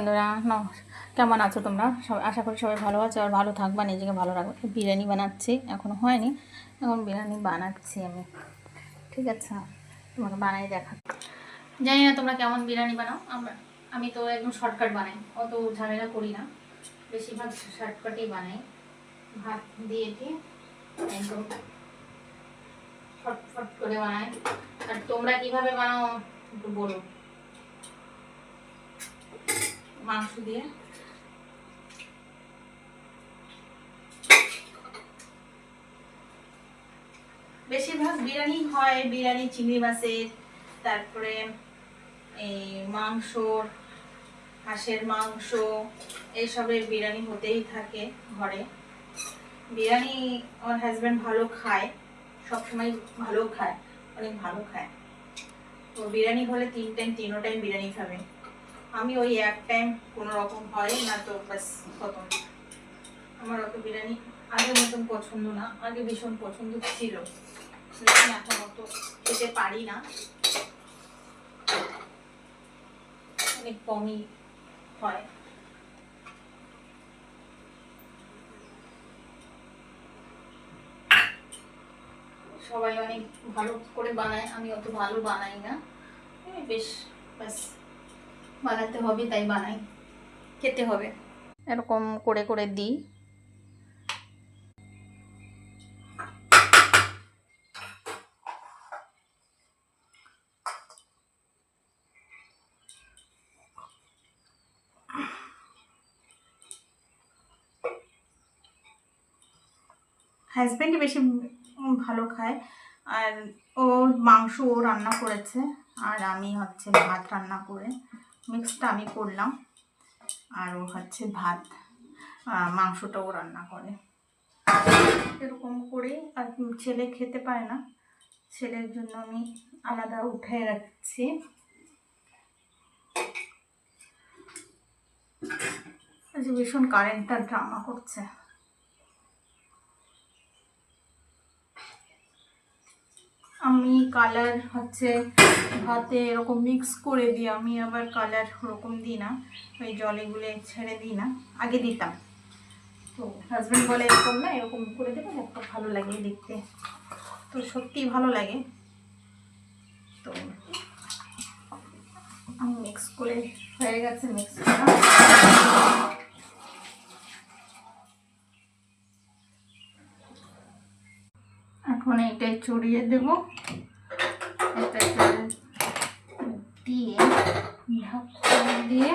বন্ধুরা কেমন আছো তোমরা? সবাই আশা করি সবাই ভালো আছো আর ভালো থাকবা, নিজেকে ভালো রাখবে। বিরিয়ানি বানাচ্ছি, এখনও হয়নি, এখন বিরিয়ানি বানাচ্ছি আমি। ঠিক আছে, তোমাকে বানাই দেখা। জানি না তোমরা কেমন বিরিয়ানি বানাও। আমি তো একদম শর্টকাট বানাই, অত ঝামেলা করি না, বেশিরভাগ শর্টকাটই বানাই। ভাত দিয়ে একদম ফটফট করে বানাই। আর তোমরা কিভাবে বানাও একটু বলো। মাংস দিয়ে বেশিরভাগ বিরিয়ানি হয়, বিরিয়ানি চিংড়ি মাছের, তারপরে এই মাংসর, হাঁসের মাংস, এইসবের বিরিয়ানি হতেই থাকে ঘরে। বিরিয়ানি আমার হাজব্যান্ড ভালো খায়, সবসময় ভালো খায়, অনেক ভালো খায়। তো বিরিয়ানি হলে 3 টাইম 3 টাইম বিরিয়ানি খাবে। আমি ওই এক টাইম কোনো রকম হয় না, তো বাস খতম। আমার অত বিরিয়ানি আগের মতন পছন্দ না, আগে ভীষণ পছন্দ ছিল, এখন অত খেতে পারি না, অনেক কমই হয়। সবাই অনেক ভালো করে বানায়, আমি অত ভালো বানাই না, বেশ ব্যাস বানাতে হবে তাই বানাই, খেতে হবে, এরকম করে করে দিই। হাজব্যান্ডই বেশি ভালো খায়, আর ও মাংস ও রান্না করেছে, আর আমি হচ্ছে ভাত রান্না করে মিক্সটা আমি করলাম, আর ও হচ্ছে ভাত, মাংসটা ও রান্না করে, এরকম করে। আর ছেলে খেতে পারে না, ছেলের জন্য আমি আলাদা উঠে রাখছি। ভীষণ কারেন্টটা ড্রামা করছে। আমি কালার হচ্ছে ভাতে এরকম মিক্স করে দিই, আমি আবার কালার ওরকম দিই না, ওই জলে গুলে ছেড়ে দিই না, আগে দিতাম। তো হাজব্যান্ড বলে এরকম না, এরকম করে দেবে, একটা ভালো লাগে দেখতে, তো সত্যিই ভালো লাগে। তো আমি মিক্স করে হয়ে গেছে, মিক্স করা। এখন এইটাই ছড়িয়ে দেব, এটা দিয়ে ঢাকনা দিয়ে